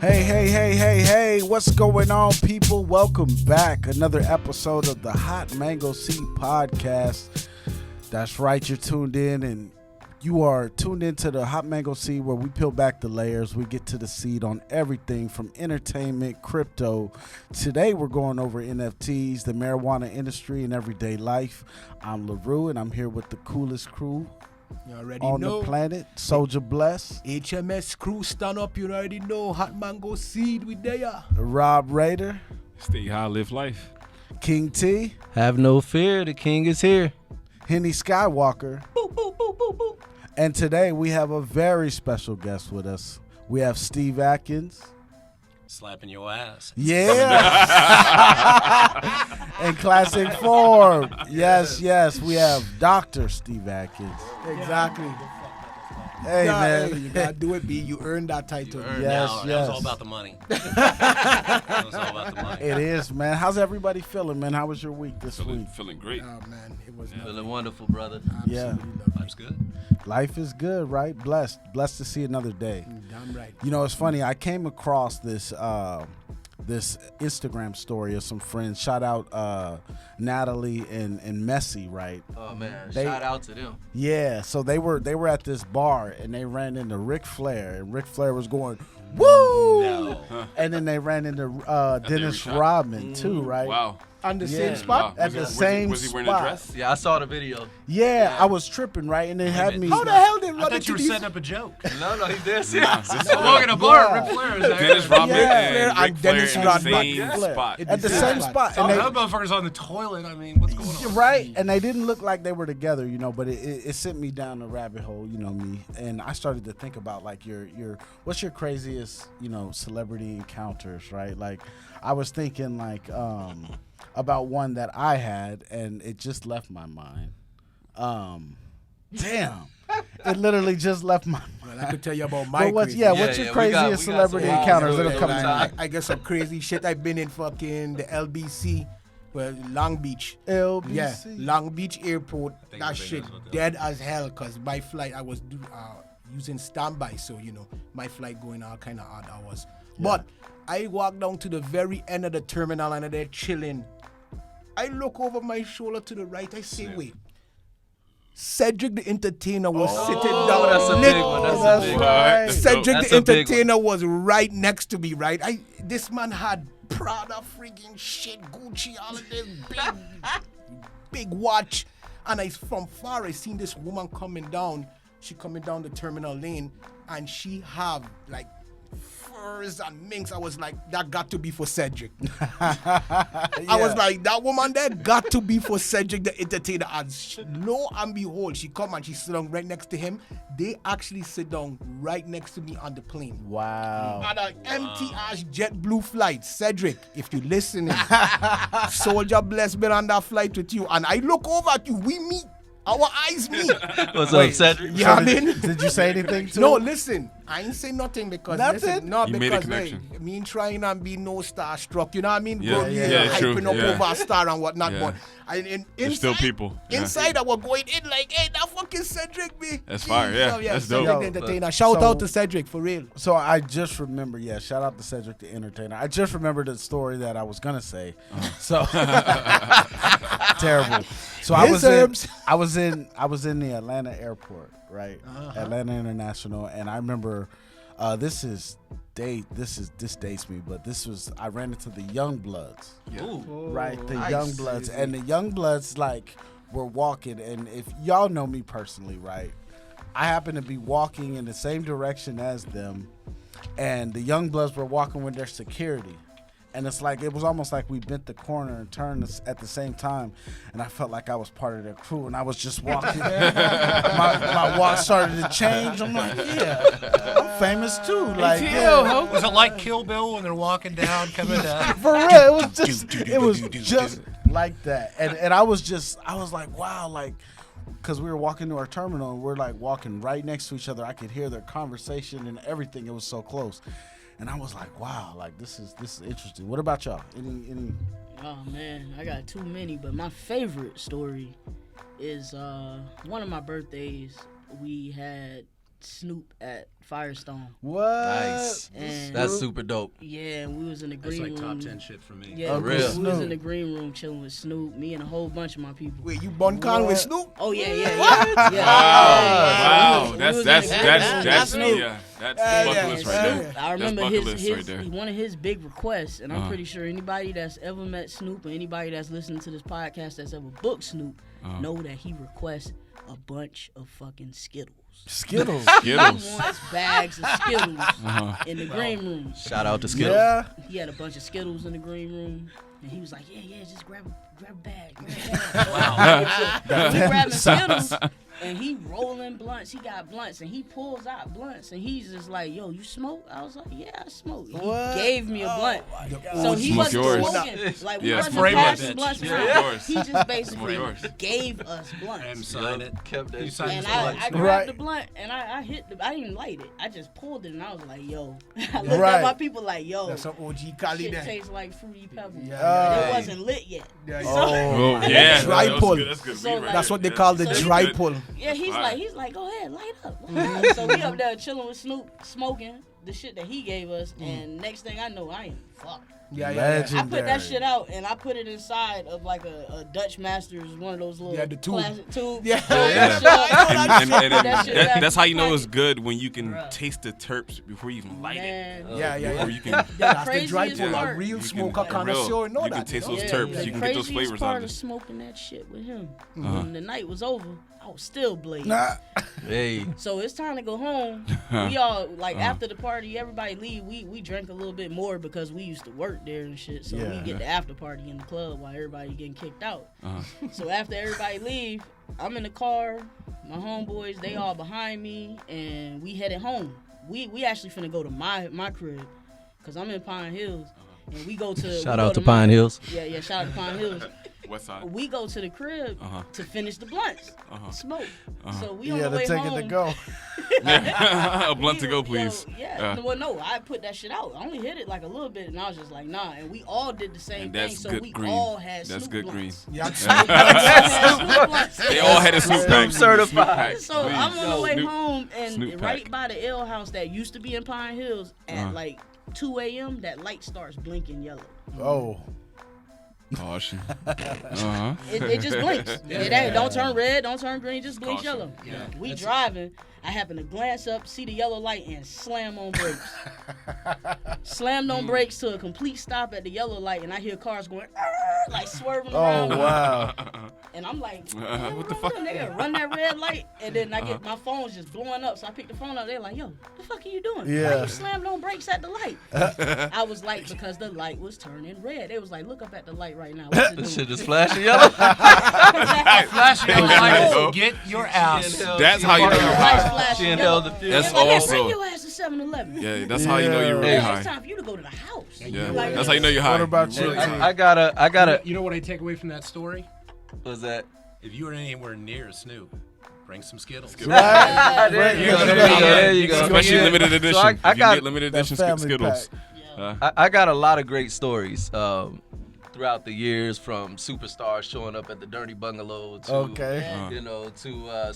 Hey, what's going on, people? Welcome back. Another episode of the Hot Mango Seed Podcast. That's right, you're tuned in, and you are tuned into the Hot Mango Seed, where we peel back the layers. We get to the seed on everything from entertainment, crypto. Today, we're going over NFTs, the marijuana industry, and everyday life. I'm LaRue, and I'm here with the coolest crew on the planet, Souljah Bless. HMS crew, stand up, you already know. Hot Mango Seed, we there. Rob Raider. Stay high, live life. King T. Have no fear, the king is here. Henny Skywalker. Boop, boop, boop, boop, boop. And today we have a very special guest with us. We have Steve Atkins. Slapping your ass. Yeah. In classic form. Yes. We have Dr. Steve Atkins. Exactly. Hey, man. You gotta do it, B. You earned that title. Yes. That was all about the money. That was all about the money. It is, man. How's everybody feeling, man? How was your week this week? Feeling great. Oh, man. It was Feeling wonderful, brother. Yeah. Life's good. Life is good, right? Blessed to see another day. Damn right. You know, it's funny. I came across this this Instagram story of some friends. Shout out Natalie and Messi, right? Oh man, They- shout out to them. Yeah. So they were at this bar and they ran into Ric Flair, and Ric Flair was going, "Woo!" No. And then they ran into Dennis shot. Rodman too, right? Wow. On the Yeah. same spot? At the same was he wearing a spot. dress? Yeah, I saw the video. Yeah, I was tripping, right? And they had me. How the hell did I thought you were setting up a joke. No, he did. Nah, this is Walking real. a bar, Yeah. Ric Flair is there. Dennis Rodman Yeah. and And Ric Flair Dennis in the Rodman. same Yeah. spot. At the same spot. Oh, And they, that motherfucker's on the toilet. I mean, what's going on? right, and they didn't look like they were together, you know, but it sent me down the rabbit hole, you know me, and I started to think about like your what's your craziest, you know, celebrity encounters, right? Like I was thinking like about one that I had, and it just left my mind. Damn, it literally just left my mind. Well, I could tell you about my But what's crazy. what's your we got craziest some celebrity wild encounters stories that'll come every to time. mind? I got some crazy shit. I've been in fucking the LBC, well, Long Beach. LBC. Yeah, Long Beach Airport. think That everybody shit knows what that dead as hell because my flight, I was using standby. So, you know, my flight going all kind of odd hours. But I walked down to the very end of the terminal and they're chilling. I look over my shoulder to the right. I say, wait. Cedric the Entertainer was sitting down. that's a lit- big one. That's That's a big right. one. Cedric That's the a big Entertainer was right next to me, right? This man had Prada freaking shit, Gucci, all of this big watch. And from far, I seen this woman coming down. She coming down the terminal lane, and she have like furs and minks. I was like, that got to be for Cedric. I was like, that woman there got to be for Cedric the Entertainer. And lo and behold, she come and she sit down right next to him. They actually sit down right next to me on the plane. Wow. On an empty ass JetBlue flight. Cedric, if you listening, Souljah Bless been on that flight with you. And I look over at you, we meet. Our eyes meet. What's up, Cedric? You know what I mean? Did you say anything to No, him? listen. I ain't say nothing because Nothing? listen, no, You made a because connection. hey, me trying and be no starstruck. You know what I mean? Yeah, Go yeah, here, yeah, true, hyping up yeah. over a star and whatnot. Yeah. But and There's still people. Yeah. Inside, I was going in like, hey, that fucking Cedric, me. That's fire, yeah. That's Cedric dope. the Entertainer. Shout So- out to Cedric for real. So I just remember, shout out to Cedric the Entertainer. I just remembered the story that I was gonna say. So terrible. So I was in the Atlanta airport, right? Atlanta International, and I remember this dates me, but I ran into the Young Bloods. Right, the nice. Young Bloods, and the Young Bloods like were walking, and if y'all know me personally, right, I happen to be walking in the same direction as them, and the Young Bloods were walking with their security, and it's like it was almost like we bent the corner and turned at the same time, and I felt like I was part of their crew, and I was just walking. my walk started to change. I'm like, yeah, I'm famous too. Like, yeah. Was it like Kill Bill when they're walking down, coming down? For real, it was just like that, and I was like, wow, like, because we were walking to our terminal and we're like walking right next to each other. I could hear their conversation and everything. It was so close, and I was like, wow, like this is interesting. What about y'all? Any? Oh man, I got too many, but my favorite story is one of my birthdays. We had Snoop at Firestone. What? Nice. And That's super dope. yeah, and we was in the That's green like room. top 10 shit for me. Yeah, real. we was Snoop. in the green room chilling with Snoop, me and a whole bunch of my people. Wait, you bun con with What? Snoop? Oh yeah. Wow, Yeah. We that's was that's in the green room. that's Snoop. yeah, that's Yeah, bucket yeah, list yeah. right there. I remember That's bucket list right his there. one of his big requests, and I'm Uh-huh. pretty sure anybody that's ever met Snoop or anybody that's listening to this podcast that's ever booked Snoop know that he requests a bunch of fucking Skittles. Skittles. He Skittles. wants bags of Skittles in the green room. Shout out to Skittles. Yeah. He had a bunch of Skittles in the green room, and he was like, "Yeah, just grab a bag." Wow. So he grabbing Skittles, and he rolling blunts. He got blunts, and he pulls out blunts, and he's just like, "Yo, you smoke?" I was like, "Yeah, I smoke." What? He gave me a blunt, so he Smoke wasn't yours. smoking. Like we Yeah, wasn't smoke passing yours. blunts Smoke around. yours. He just basically yours. gave us blunts. And sign it. Kept that You shit. signed And it. I grabbed Right. the blunt and I hit the. I didn't light it. I just pulled it and I was like, "Yo." I looked Right. at my people like, "Yo, That's some OG Cali shit there. tastes like fruity pebbles." Yeah. It wasn't lit yet. Yeah, yeah. Oh yeah, Dry that was pull. good. That's good. So, beat right like- That's what they there. call the So dry good. pull. Yeah, he's Fire. like, "Go ahead, light up." So we up there chilling with Snoop, smoking the shit that he gave us, and next thing I know, I am fucked. Yeah, yeah, Legend. I put that Legendary. shit out and I put it inside of like a Dutch Masters, one of those little Yeah, the tube. plastic tube. Yeah. Throw Yeah. that shit up. That shit back That's how you know in it's good when you can Bruh. taste the terps before you even light it. Man. Yeah, yeah, Before yeah. you can, That's the dry craziest pull. A part- real you smoker can, connoisseur know you that. can taste you know? those Yeah, terps. the You can get those craziest flavors part out of of it. smoking that shit with him. When the night was over, I was still blazing. Nah. Hey. So it's time to go home. We all like after the party, everybody leave. We drank a little bit more because we used to work there and shit. So Yeah. we get the after party in the club while everybody getting kicked out. So after everybody leave, I'm in the car. My homeboys, they all behind me, and we headed home. We actually finna go to my crib, cause I'm in Pine Hills, and we go to Shout out to Pine Hills. Yeah, shout out to Pine Hills. West side. We go to the crib to finish the blunts, smoke. So we on Yeah, the to way take home. it to go. A blunt to go, Yo, please. yeah. Well, no, I put that shit out. I only hit it like a little bit, and I was just like, nah. And we all did the same And thing, that's so good we green. all had That's Snoop good green. blunts. Yeah, Snoop blunts. They all had a Snoop pack. certified. So I'm on the way Snoop- home, and Snoop right pack. by the ale house that used to be in Pine Hills, at like 2 a.m., that light starts blinking yellow. Oh. Caution. It just blinks. It ain't, don't turn red, don't turn green, just blinks Caution. yellow. We driving. I happen to glance up, see the yellow light, and slam on brakes. Slammed on brakes to a complete stop at the yellow light, and I hear cars going, "Arr!" like swerving Oh, around. wow. And I'm like, What the fuck? Nigga, run that red light, and then I get my phone's just blowing up. So I pick the phone up. They're like, "Yo, the fuck are you doing? Yeah. Why you slammed on brakes at the light?" I was like, "Because the light was turning red." They was like, "Look up at the light right now. What's it This doing?" shit is flashing yellow. Flashing Hey, yellow lights. yo. Get your ass. That's how you know you're Lights high. flashing She ain't yellow. held the few. That's They're like, "Hey, also. bring your ass to 7-Eleven. Yeah, that's how you know you're really Hey. It's high. time for you to go to the house." Yeah, Like, that's how you know you're high. What about You're you? really high. I gotta. You know what I take away from that story? What's that? If you were anywhere near Snoop, bring some Skittles. Right. There you Right. go. There you go. Especially Yeah. limited edition. So I If you got get limited that edition family Skittles. I got a lot of great stories throughout the years, from superstars showing up at the Dirty Bungalow to Okay. to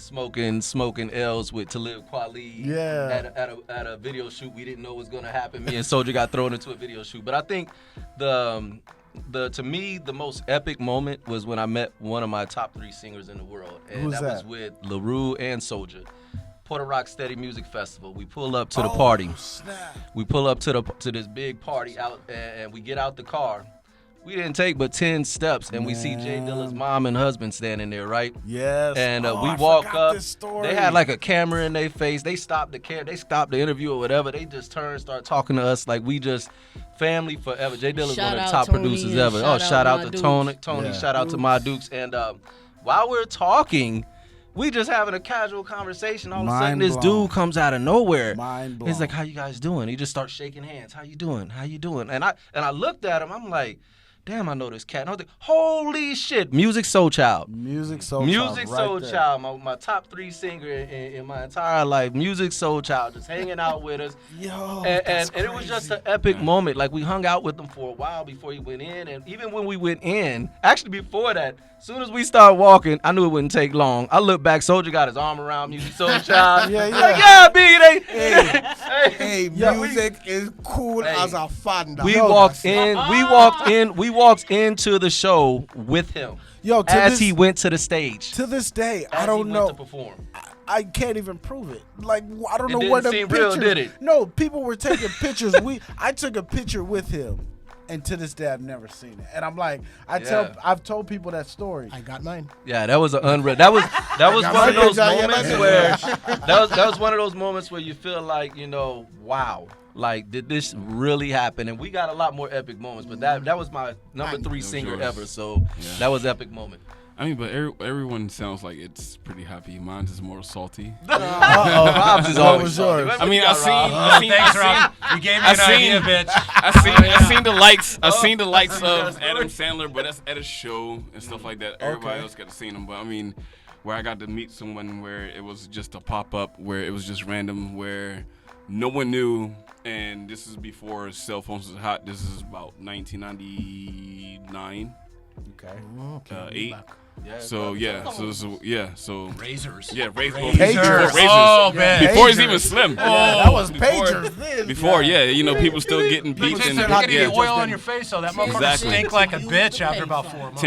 smoking L's with Talib Kweli. Yeah. At a video shoot we didn't know was gonna happen. Me and Souljah got thrown into a video shoot. But I think to me the most epic moment was when I met one of my top 3 singers in the world, and Who's that that? was with LaRue and Souljah. Puerto Rock Steady Music Festival. We pull up to the party. Snap. We pull up to this big party out, and we get out the car. We didn't take but 10 steps, and we see Jay Dilla's mom and husband standing there, right? Yes. And Oh, we I walk forgot up. this story. They had like a camera in their face. They stopped they stopped the interview or whatever. They just turned, start talking to us like we just family forever. Jay Dilla's Shout one of the out top Tony producers and ever. shout out to My Dukes. Tony. Yeah. Shout out to My Dukes. And while we're talking, we just having a casual conversation. All of a sudden, Mind this blown. dude comes out of nowhere. Mind blown. He's like, "How you guys doing?" He just starts shaking hands. "How you doing? How you doing?" And I looked at him. I'm like, damn, I know this cat. And I was like, holy shit, Music Soul Child. Music Soul Music Child. Soul right there. Child, my top 3 singer in my entire life. Music Soul Child, just hanging out with us. Yo, And it was just an epic moment. Like, we hung out with him for a while before he went in. And even when we went in, actually before that, as soon as we started walking, I knew it wouldn't take long. I looked back, Souljah got his arm around Music Soul Child. Yeah. Like, yeah, B, they. Hey, music is cool as a fanda. We walked into the show with him. Yo, as he went to the stage. To this day, as I don't he know. Went to perform. I can't even prove it. Like, I don't know didn't where the seem pictures. real, did it? No, people were taking pictures. I took a picture with him, and to this day, I've never seen it. And I'm like, I've told people that story. I got mine. Yeah, that was an unreal. That was one of those moments where that was one of those moments where you feel like, you know, wow. Like, did this really happen? And we got a lot more epic moments, but that was my number 3 singer ever. So that was an epic moment. I mean, but everyone sounds like it's pretty happy. Mine's is more salty. Rob's is always yours? I mean, I seen. Thanks, Rob. You gave me an idea, bitch. I seen the likes. I seen the likes of Adam Sandler, but that's at a show and stuff like that. Everybody else got to see them, but I mean, where I got to meet someone where it was just a pop up, where it was just random, where no one knew, and this is before cell phones was hot. This is about 1999. Okay. 8. So Razors. Yeah, razors. Pagers. Oh, man. Before it's even slim. That was pagers then. Before, you know, people still getting beat. You're And gonna get oil on your face, so that motherfucker Exactly. stink like a bitch after about 4 months.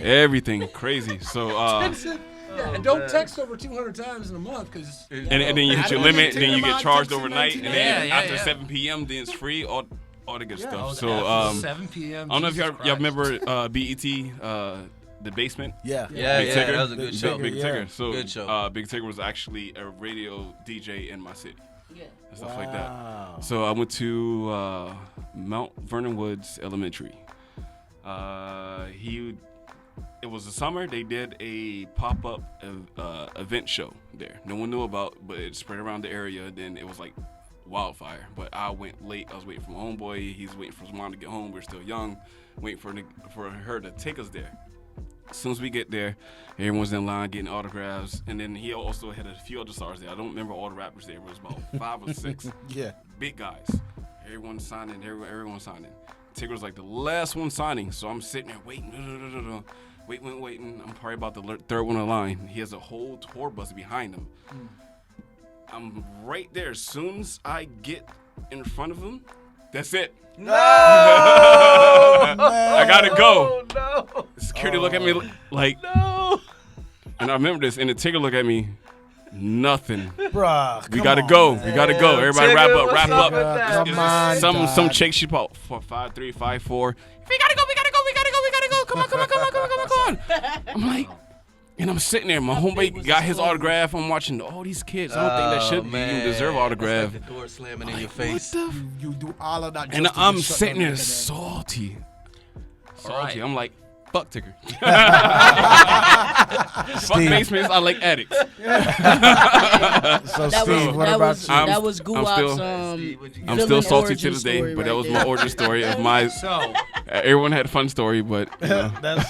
Everything crazy. So, And don't text over 200 times in a month, because and then you hit your limit, then you get charged overnight, and then Yeah, after yeah. 7 p.m., then it's free. All the good stuff. So, After 7 p.m. I don't know if y'all Jesus remember BET, The Basement. Yeah. Yeah, Big Tigger. that was a good show. Big Tigger. So, Good show. Big Tigger was actually a radio DJ in my city. Yeah. And stuff like that. So I went to Mount Vernon Woods Elementary. It was the summer. They did a pop-up event show there. No one knew about, but it spread around the area. Then it was like wildfire. But I went late. I was waiting for my homeboy. He's waiting for his mom to get home. We're still young. Waiting for her to take us there. As soon as we get there, everyone's in line getting autographs. And then he also had a few other stars there. I don't remember all the rappers there. It was about 5 or 6 big guys. Everyone signing. Everyone signing. Tigger was like the last one signing. So I'm sitting there waiting. Waiting. I'm probably about the 3rd one in line. He has a whole tour bus behind him. I'm right there. As soon as I get in front of him, that's it. No! I gotta go. No! Security look at me like, No! and I remember this, and the Tigger look at me, nothing. Bruh, We gotta go. man. We gotta go. Everybody Tigger, wrap up. what's Wrap up up. with that? Come on, Some dog. chick, she about 5'3", 5'4". We gotta go. Come on. I'm like, and I'm sitting there. My homemate got his autograph. I'm watching all these kids. I don't think that should even deserve autograph. Like the door slamming in your face. You do all of that. And just to I'm get shut sitting down there today. salty. right. I'm like, fuck Tigger. Fuck Steve. basements. I like addicts. So That Steve, was what that about was you? that was Guwap's I'm still villain salty to origin this day, story but that right was there. my origin story of my. So, Everyone had a fun story, but you know. that is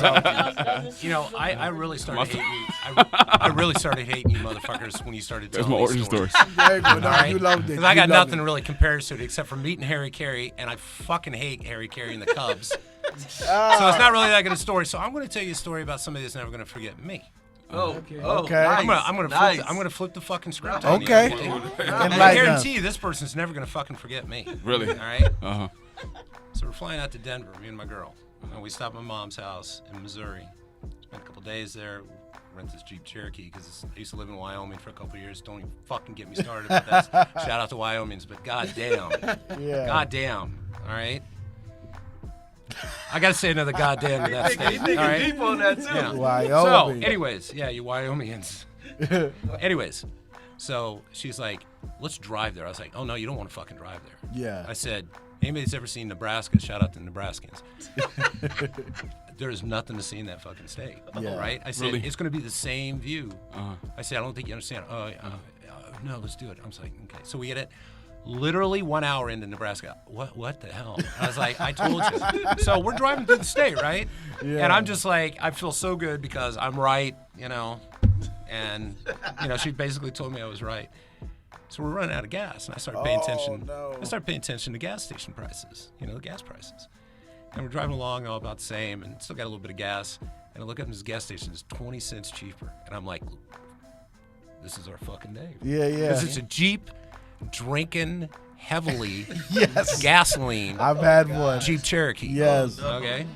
something. you know, I really started hating you. I really started hating you motherfuckers when you started That's telling my these origin stories. story. Very good. No, Right? you loved it. Because I You got loved nothing it. really compared to it except for meeting Harry Carey, and I fucking hate Harry Carey and the Cubs. So it's not really that good a story. So I'm going to tell you a story about somebody that's never going to forget me. Okay. I'm gonna flip the fucking script. On Okay. You, okay? And Enlighten I us. guarantee you, this person's never gonna fucking forget me. Really? All right. Uh-huh. So we're flying out to Denver, me and my girl. And we stopped at my mom's house in Missouri. Spent a couple days there. Rent this Jeep Cherokee because I used to live in Wyoming for a couple of years. Don't even fucking get me started. But that's shout out to Wyomings. But goddamn, Yeah. goddamn. All right. I gotta say another goddamn to that statement. All right. Deep on that too. Yeah. Wyoming. So, anyways, yeah, you Wyomingians. Anyways, so she's like, let's drive there. I was like, oh no, you don't want to fucking drive there. Yeah. I said, anybody that's ever seen Nebraska, shout out to Nebraskans. There's nothing to see in that fucking state, Yeah. right? I said, Really? it's going to be the same view. Uh-huh. I said, I don't think you understand. No, let's do it. I was like, okay. So we get it. Literally 1 hour into Nebraska. What the hell? I was like, I told you. So we're driving through the state, right? Yeah. And I'm just like, I feel so good because I'm right, and she basically told me I was right. So we're running out of gas, and I started paying attention. No. I started paying attention to gas station prices, the gas prices. And we're driving along all about the same, and still got a little bit of gas. And I look up and this gas station is 20 cents cheaper. And I'm like, this is our fucking day. Yeah. Because it's a Jeep drinking heavily Yes. gasoline I've had one. Jeep Cherokee. Yes. Okay?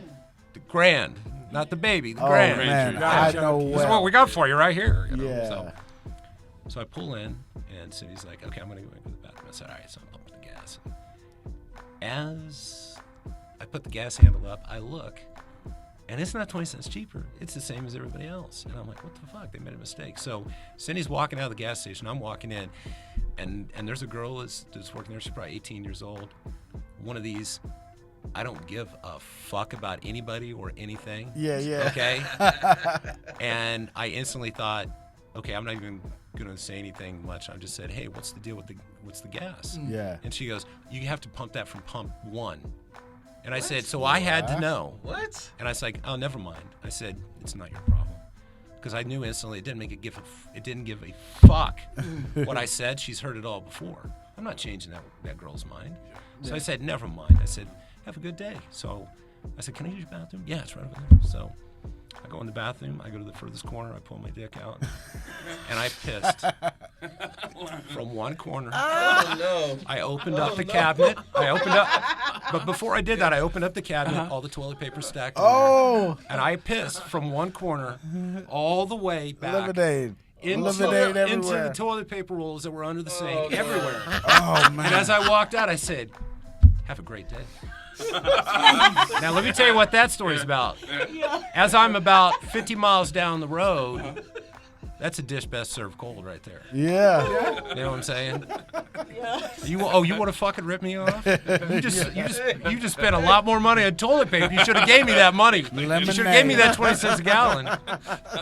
The Grand. Not the baby, the Oh, Grand. man. Ranger. I know This is what well. we got for you right here. Yeah. So I pull in, and Cindy's like, okay, I'm going to go into the bathroom. I said, all right, so I'm pumping the gas. As I put the gas handle up, I look, and it's not 20 cents cheaper. It's the same as everybody else. And I'm like, what the fuck? They made a mistake. So Cindy's walking out of the gas station. I'm walking in, and there's a girl that's working there. She's probably 18 years old. One of these, I don't give a fuck about anybody or anything. Yeah. Okay? And I instantly thought, okay, I'm not even going to say anything much. I just said, hey, what's the deal with what's the gas? Yeah. And she goes, you have to pump that from pump 1. And I said, so I had to know. What? And I was like, oh, never mind. I said, it's not your problem. Because I knew instantly it didn't give a fuck what I said. She's heard it all before. I'm not changing that girl's mind. So I said, never mind. I said, have a good day. So I said, can I use your bathroom? Yeah, it's right over there. So I go in the bathroom. I go to the furthest corner. I pull my dick out. And I pissed from one corner. Oh, no. I opened up the cabinet. But before I did that, I opened up the cabinet, all the toilet paper stacked in there. And I pissed from one corner all the way back Lemonade. into everywhere. the toilet paper rolls that were under the sink, everywhere. Oh, man. And as I walked out, I said, have a great day. Now, let me tell you what that story's about. As I'm about 50 miles down the road, that's a dish best served cold right there. Yeah. You know what I'm saying? You want to fucking rip me off? You just spent a lot more money on toilet paper. You should have gave me that money. You should have gave me that 20 cents a gallon.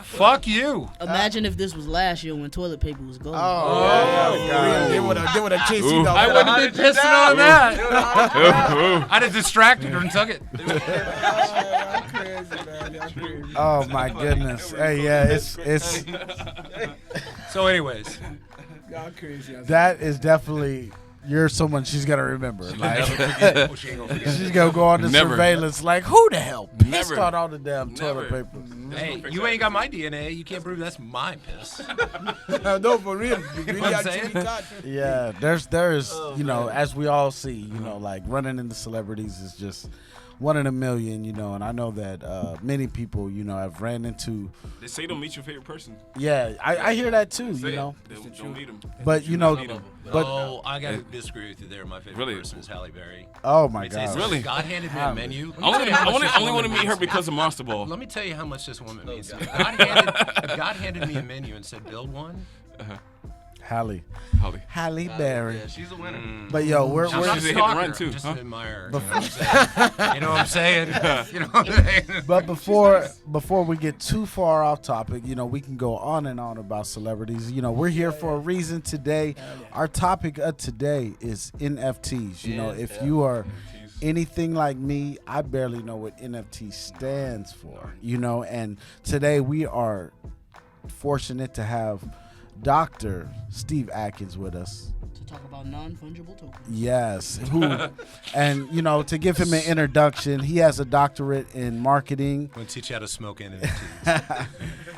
Fuck you. Imagine if this was last year when toilet paper was gold. God. They would have chased you down. I wouldn't have been pissing on that. I'd have distracted her and took it. Oh my goodness. Hey, yeah, it's So, anyways, Y'all crazy. that is definitely you're someone she's gonna remember. Like she ain't gonna forget. she's gonna go on the Never. surveillance. Like who the hell pissed Never. on all the damn toilet Never. paper? Hey, you ain't got my DNA. You can't prove that's my piss. No, for real. You really What I'm actually saying? got. Yeah, there's as we all see, like running into celebrities is just one in a million, and I know that many people, have ran into. They say don't meet your favorite person. Yeah, I hear that too, Say it. you know. Don't meet them. But but Oh, I gotta disagree with you there. My favorite Really? person is Halle Berry. oh my I'd say god, Really? God handed me a menu. I only want to meet her because of Monster Ball. Let me tell you how much this woman means to me. God handed me a menu and said, build one. Halle Holly. Berry. Yeah, she's a winner. But yo, we're I'm not a She's a hit and stalker. run, too, I'm just huh? an admirer. You know what I'm saying? You know what I'm saying? But before we get too far off topic, we can go on and on about celebrities. We're here for a reason today. Our topic of today is NFTs. If you are anything like me, I barely know what NFT stands for. And today we are fortunate to have Dr. Steve Atkins with us. To talk about non-fungible tokens. Yes, and to give him an introduction, he has a doctorate in marketing. I'm going to teach you how to smoke NFTs.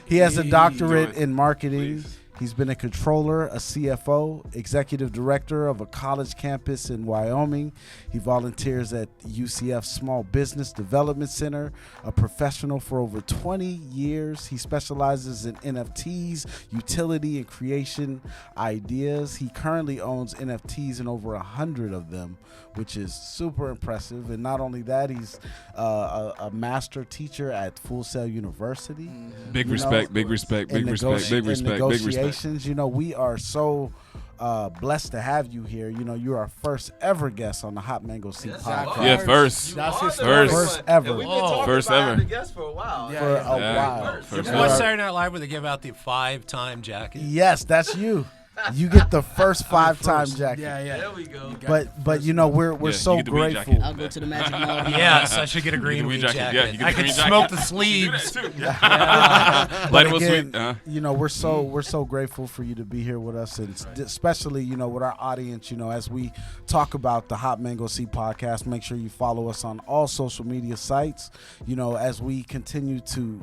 He has a doctorate Do it. in marketing. Please. He's been a controller, a CFO, executive director of a college campus in Wyoming. He volunteers at UCF Small Business Development Center, a professional for over 20 years. He specializes in NFTs, utility and creation ideas. He currently owns NFTs in over 100 of them, which is super impressive. And not only that, he's a master teacher at Full Sail University. Big respect, big respect, big respect, big respect, big respect. We are so blessed to have you here. You are our first ever guest on the Hot Mango Seed podcast. Yeah, first. That's First. First ever. And we've been talking First about ever. having guests for a while. For a Yeah. while. First You watch Saturday Night Live where they give out the 5-time jacket? Yes, that's you. You get the first 5-time jacket. Yeah. There we go. But you know we're Yeah, so you get the weed grateful. I'll go to the Magic Mall. Yes, I should get a green weed jacket. Yeah, you get I the could green smoke jacket. the sleeves. But Light it with again, sweet. you know, we're so grateful for you to be here with us, and especially, you know, with our audience. You know, as we talk about the Hot Mango Seed podcast, make sure you follow us on all social media sites. You know, as we continue to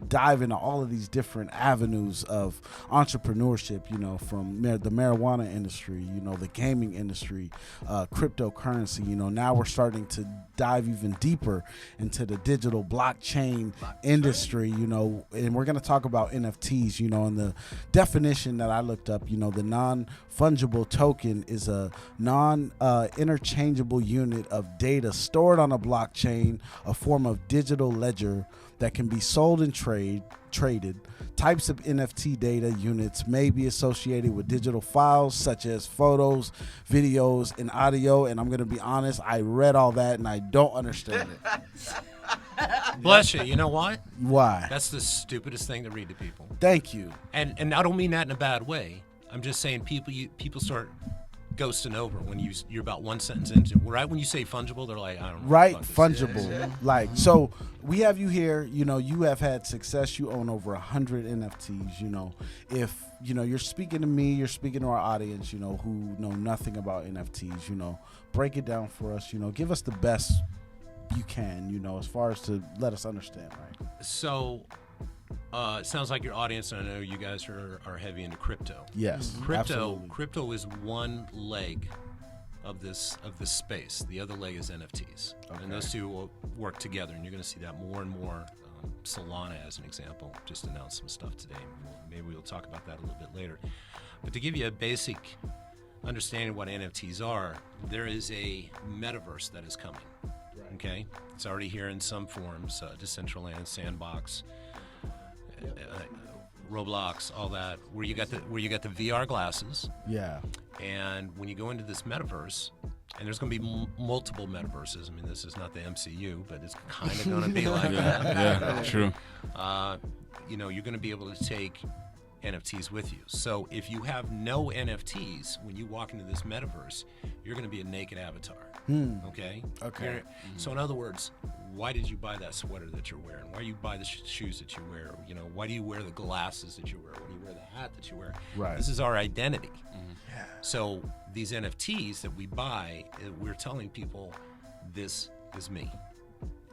dive into all of these different avenues of entrepreneurship. You know, from the marijuana industry, you know, the gaming industry, cryptocurrency. You know, now we're starting to dive even deeper into the digital blockchain industry. You know, and we're going to talk about NFTs. You know, and the definition that I looked up, you know, the non-fungible token is a non-interchangeable unit of data stored on a blockchain, a form of digital ledger that can be sold and traded. Types of NFT data units may be associated with digital files such as photos, videos, and audio. And I'm going to be honest, I read all that and I don't understand it. Bless you. You know what? Why? That's the stupidest thing to read to people. Thank you. And I don't mean that in a bad way. I'm just saying people start ghosting over when you're about one sentence into. Right when you say fungible, they're like, I don't know. Right, what the fuck this is. fungible. Like, so we have you here. You know, you have had success. You own over 100 NFTs. You know, if you know you're speaking to me, you're speaking to our audience. You know, who know nothing about NFTs. You know, break it down for us. You know, give us the best you can. You know, as far as to let us understand. Right. So. It sounds like your audience, and I know you guys are heavy into crypto. Yes, absolutely. Crypto is one leg of this space. The other leg is NFTs, and those two will work together. And you're going to see that more and more. Solana, as an example, just announced some stuff today. Maybe we'll talk about that a little bit later. But to give you a basic understanding of what NFTs are, there is a metaverse that is coming. Right. Okay, it's already here in some forms. Decentraland, Sandbox. Roblox, all that, where you got the VR glasses. Yeah. And when you go into this metaverse, and there's going to be multiple metaverses. I mean, this is not the MCU, but it's kind of going to be like that. Yeah, true. You know, you're going to be able to take NFTs with you. So if you have no NFTs, when you walk into this metaverse, you're going to be a naked avatar. Okay. So in other words, why did you buy that sweater that you're wearing? Why do you buy the shoes that you wear? You know, why do you wear the glasses that you wear? Why do you wear the hat that you wear? Right. This is our identity. Yeah. So these NFTs that we buy, we're telling people this is me.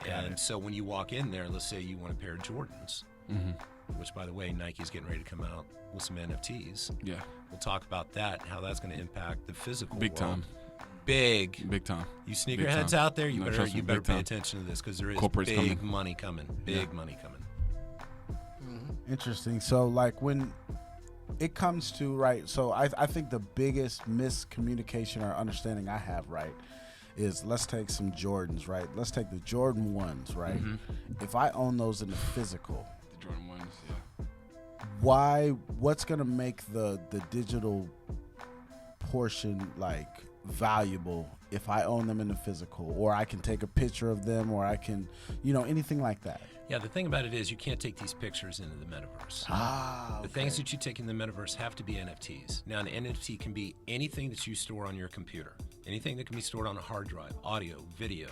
And so when you walk in there, let's say you want a pair of Jordans, which, by the way, Nike's getting ready to come out with some NFTs. Yeah. We'll talk about that, how that's going to impact the physical Big world. time. Big time. You sneakerheads out there, you better big pay time. attention to this, because there is Corporate's big coming. money coming. Big money coming. Interesting. So, like, when it comes to, right, so I think the biggest miscommunication or understanding I have, right, is let's take some Jordans, right? Let's take the Jordan 1s, right? If I own those in the physical, The Jordan 1s, yeah. what's going to make the digital portion, like, valuable if I own them in the physical, or I can take a picture of them, or I can, you know, anything like that? Yeah, the thing about it is you can't take these pictures into the metaverse. The things that you take in the metaverse have to be NFTs. Now, an NFT can be anything that you store on your computer, anything that can be stored on a hard drive, audio, video,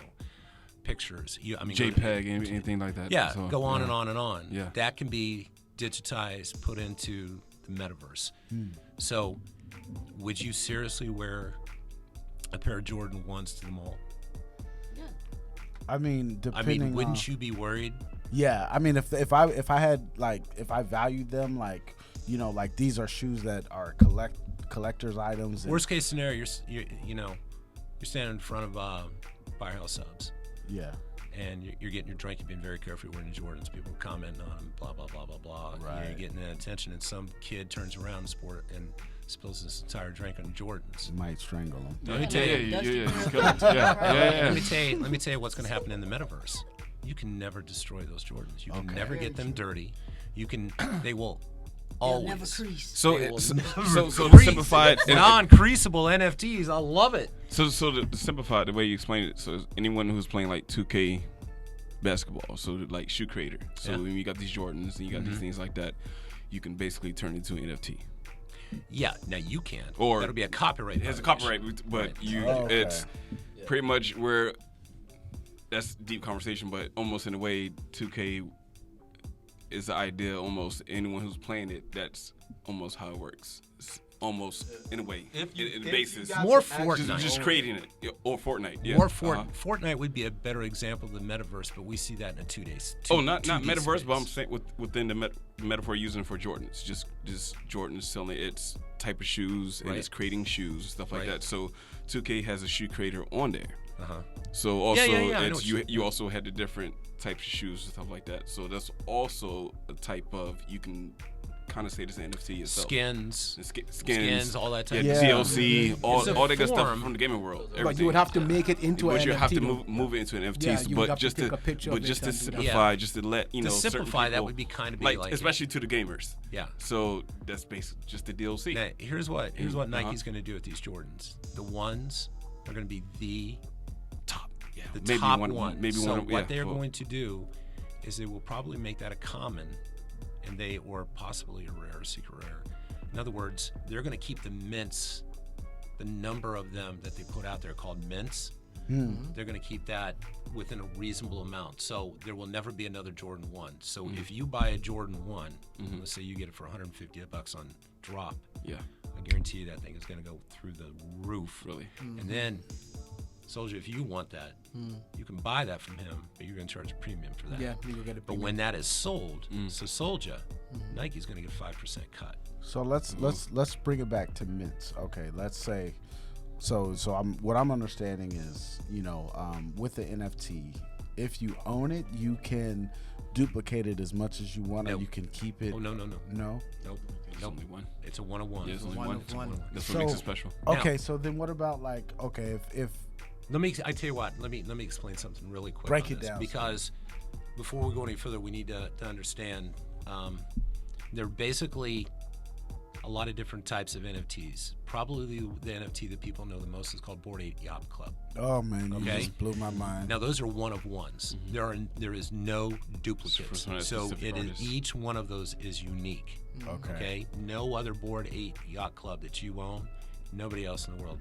pictures. JPEG, anything like that. Yeah, So, go on and on and on. Yeah. That can be digitized, put into the metaverse. So, would you seriously wear a pair of Jordan 1s to the mall? I mean, depending wouldn't you be worried? Yeah, I mean, if I had, like, if I valued them, like, you know, like, these are shoes that are collector's items. Worst case scenario, you're standing in front of Firehouse Subs. Yeah. And you're getting your drink. You've been very careful. You're wearing Jordans. People commenting on them, blah blah blah blah blah. Right. You're getting that attention, and some kid turns around and spills this entire drink on Jordans. Might strangle them. Let me tell you. Let me tell you what's going to happen in the metaverse. You can never destroy those Jordans. You can never get them dirty. They will always. They'll never crease. So crease. to simplify it, Non-creasable NFTs. I love it. So to simplify it, the way you explain it, so anyone who's playing like 2K basketball, so like shoe creator. So when you got these Jordans and you got these things like that, you can basically turn into an NFT. Yeah, now you can't. Or that'll be a copyright. It's a violation. copyright, but Okay. it's pretty much where that's deep conversation, but almost in a way, 2K is the idea. Almost anyone who's playing it, that's almost how it works. It's almost in a way, in the basis. More Fortnite. Just creating it, or Fortnite. Yeah. More Fortnite would be a better example of the metaverse, but we see that in a 2 days. Not metaverse, but I'm saying within the metaphor using for Jordans, just Jordans selling its type of shoes and it's creating shoes and stuff like that. So 2K has a shoe creator on there. So also it's you also had the different types of shoes and stuff like that. So that's also a type of, you can kind of say this NFT itself. Skins, all that type of DLC, all that good stuff from the gaming world. Everything. But you would have to make it into an NFT. But you have to move it into an NFT. But just to simplify, just to let to simplify, that would be kind of like especially to the gamers. Yeah. So that's basically just the DLC. Now, here's what Nike's going to do with these Jordans. The ones are going to be the top. Yeah. The top one. What they're going to do is they will probably make that a common, and or possibly a rare, secret rare. In other words, they're going to keep the mints, the number of them that they put out there called mints. They're going to keep that within a reasonable amount. So there will never be another Jordan 1. So if you buy a Jordan 1, let's say you get it for $150 on drop, I guarantee you that thing is going to go through the roof. Really? And then, Souljah, if you want that, you can buy that from him, but you're going to charge a premium for that. Yeah, you will get a premium. But when that is sold, so Souljah, Nike's going to get a 5% cut. So let's bring it back to mints. Okay, let's say, what I'm understanding is, with the NFT, if you own it, you can duplicate it as much as you want, or you can keep it. Oh no. No. Nope. It's only one. It's a one-of-one. Yeah, it's only one. That's what So- makes it special. Okay, so then what about if I tell you what. Let me explain something really quick. Break on it this, down, because before we go any further, we need to understand. There are basically a lot of different types of NFTs. Probably the NFT that people know the most is called Bored Ape Yacht Club. Oh man, you Okay. just blew my mind. Now those are one-of-ones. There is no duplicates. For So specific artists. each one of those is unique. Okay. No other Bored Ape Yacht Club that you own, nobody else in the world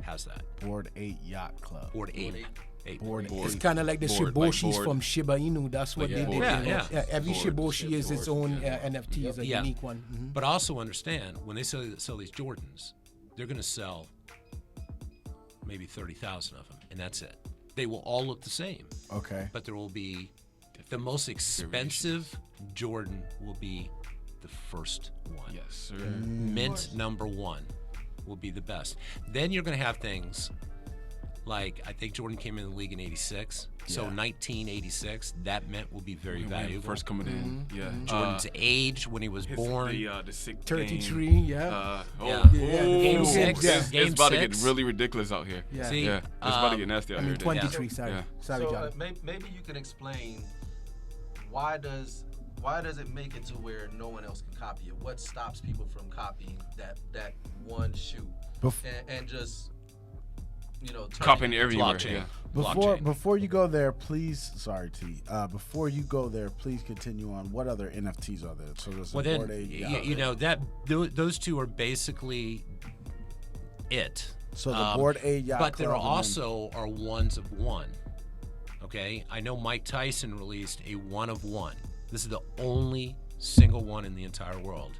has that. Bored 8 Yacht Club. Bored Ape. Bored It's kind of like the Shiboshis from Shiba Inu. That's what they did. Yeah. Every Bored, Shiboshi is its own NFT, is a Yeah. unique one. But also understand, when they sell these Jordans, they're going to sell maybe 30,000 of them, and that's it. They will all look the same, Okay. but there will be the most expensive Jordan will be the first one. Yes, sir. Mint number 1 will be the best. Then you're going to have things like, I think Jordan came in the league in 86. So 1986, that mint will be very valuable. First coming in. Yeah. Jordan's age when he was born. The sixth 33, game. yeah. Game 6. It's about to get really ridiculous out here. Yeah. See, Yeah, it's about to get nasty out here. 23, sorry. Yeah. Sorry, John. Maybe you can explain why does it make it to where no one else can copy it? What stops people from copying that one shoe and just Copying everywhere. Blockchain. Yeah. Before you go there, please. Sorry, T. Before you go there, please continue on. What other NFTs are there? So there's Well, Bored then, Ape Yacht. those two are basically it. So the Bored Ape Yacht But there Club, and also are ones of one. Okay? I know Mike Tyson released a one of one. This is the only single one in the entire world.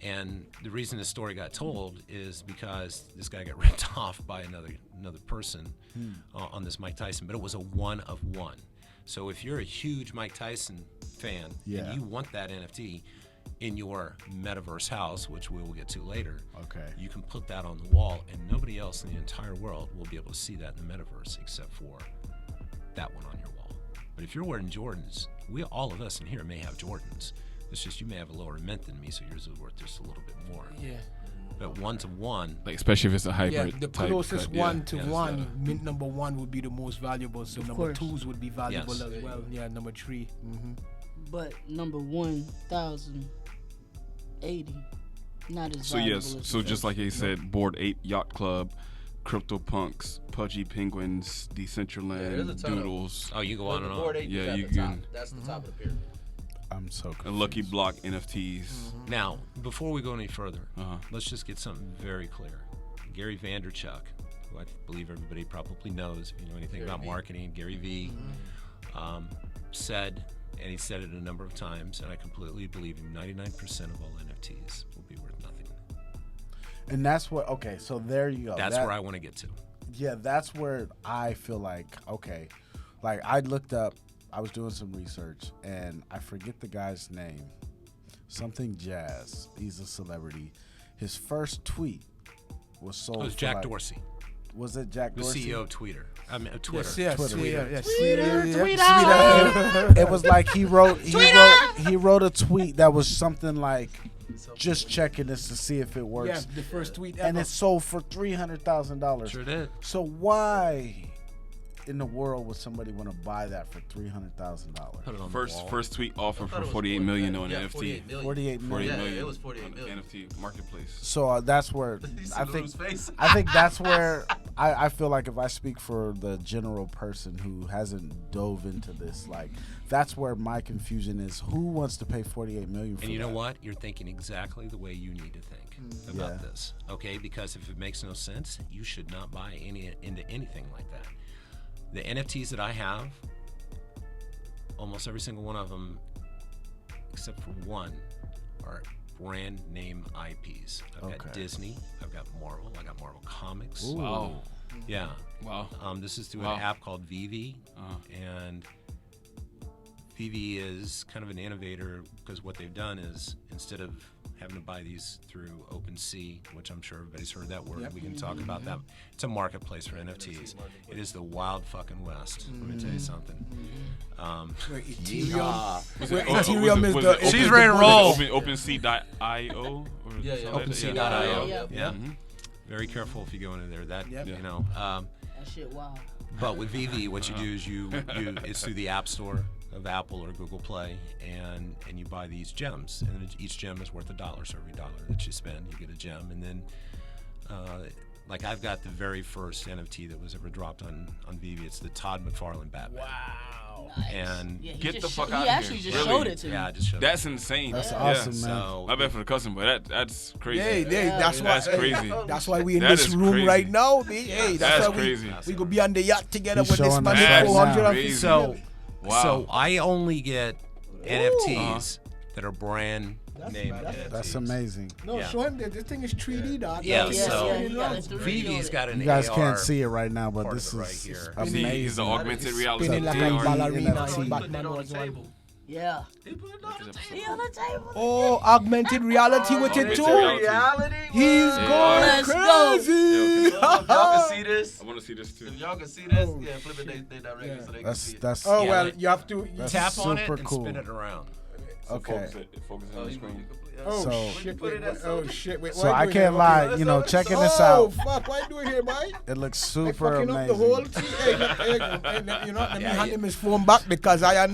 And the reason this story got told is because this guy got ripped off by another person on this Mike Tyson, but it was a one of one. So if you're a huge Mike Tyson fan and you want that NFT in your metaverse house, which we will get to later, you can put that on the wall, and nobody else in the entire world will be able to see that in the metaverse except for that one on your wall. But if you're wearing Jordans, all of us in here may have Jordans. It's just you may have a lower mint than me, so yours is worth just a little bit more. Yeah. But one to one, Like, especially if it's a hybrid. Yeah, the type closest cut, one to yeah. one, mint number 1 would be the most valuable, so Of number course. 2s would be valuable Yes. as well. Yeah, number 3. But number 1,080, not as So valuable yes, as so the just first. like he said, Bored Ape Yacht Club, Crypto Punks, Pudgy Penguins, there's a Decentraland, ton of them. Doodles. you go on and on. Bored Ape Yeah, is at you the top. can- That's the top of the pyramid. I'm so confused. And Lucky Block NFTs. Now, before we go any further, Uh-huh. let's just get something very clear. Gary Vaynerchuk, who I believe everybody probably knows if you know anything about marketing, Gary V, said, and he said it a number of times, and I completely believe him, 99% of all NFTs will be worth nothing. And that's what, okay, so there you go. That's where I want to get to. Yeah, that's where I feel like, okay, like I looked up, I was doing some research, and I forget the guy's name. Something Jazz. He's a celebrity. His first tweet was sold. It was for Jack like, Dorsey, Was it Jack the Dorsey? CEO of Twitter. I mean, Twitter. Yes, Twitter. Twitter. It was like he wrote a tweet that was something like, just checking this to see if it works. Yeah, the first tweet ever. And it sold for $300,000. Sure did. So why in the world would somebody want to buy that for $300,000? Put it on the First wall. first tweet offer I for thought it was 48 million on yeah, NFT. 48 million. 48 million. Yeah, 48 it was on 48 the million. NFT marketplace. So that's where You see I think LaRue's face? I think that's where I feel like if I speak for the general person who hasn't dove into this, like that's where my confusion is. Who wants to pay 48 million for And you know that? what? You're thinking exactly the way you need to think about Yeah. this, okay? Because if it makes no sense, you should not buy into anything like that. The NFTs that I have, almost every single one of them, except for one, are brand name IPs. I've got Okay. Disney, I've got Marvel, I got Marvel Comics. Ooh. Wow. Yeah. Wow. This is through Wow. an app called Vivi, Uh-huh. and Vivi is kind of an innovator because what they've done is instead of having to buy these through OpenSea, which I'm sure everybody's heard that word, we can talk about that. It's a marketplace for NFTs. It is the wild fucking west. Let me tell you something. Where Ethereum, Was where it- Ethereum was is it the. open- She's ready to roll. OpenSea.io? Yeah, yeah. something like that? OpenSea.io. Yeah. Yeah. Very careful if you go into there. That Yep. you know. That shit, wow. But with Vivi, what you do is you it's through the App Store of Apple or Google Play, and you buy these gems, and each gem is worth $1. So every dollar that you spend, you get a gem, and then like I've got the very first NFT that was ever dropped on Vivi. It's the Todd McFarlane Batman. Wow. And Yeah, he Get just the fuck he outta actually here. just Really? showed it to me. yeah, I just showed That's insane. That's Yeah. awesome, man. So My bad for the cussing, but that's crazy. Hey, that's why. That's crazy. That's why we in That this is room crazy. right now, bitch. Hey, that's That's why crazy. we go be on the yacht together He's with this showing man. us right now. 450 Crazy. So, Wow. so I only get NFTs that are brand name NFTs. That's amazing. No, Yeah. show him that this thing is 3D, dog. Yeah, Yeah, so yeah, he got it through Vivi's got an You guys AR. can't see it right now, but part this of it is right here. See, amazing. he's the augmented reality. Spinning like a AR. ballerina. NFT. in Put it Batman on the was one. table. Yeah. He put it on the table. He on the table. Oh, augmented reality with it Augmented too. reality. He's Yeah. going Let's go. crazy. Y'all can see this. I want to see this too. If y'all can see this, yeah, flip it they directly so they can That's see it. that's Oh Yeah, well, like- you have to. That's Tap on it super and cool. spin it around. Okay. Focus Oh, on the you screen. Oh So- shit! Put it Wait, at oh something. shit! Wait, So what I you can't doing lie, here? you know, Okay. checking this Oh out, fuck! What you doing here, boy? it looks They super fucking up the whole amazing. thing. Hey, you know, let me hand him his phone back because I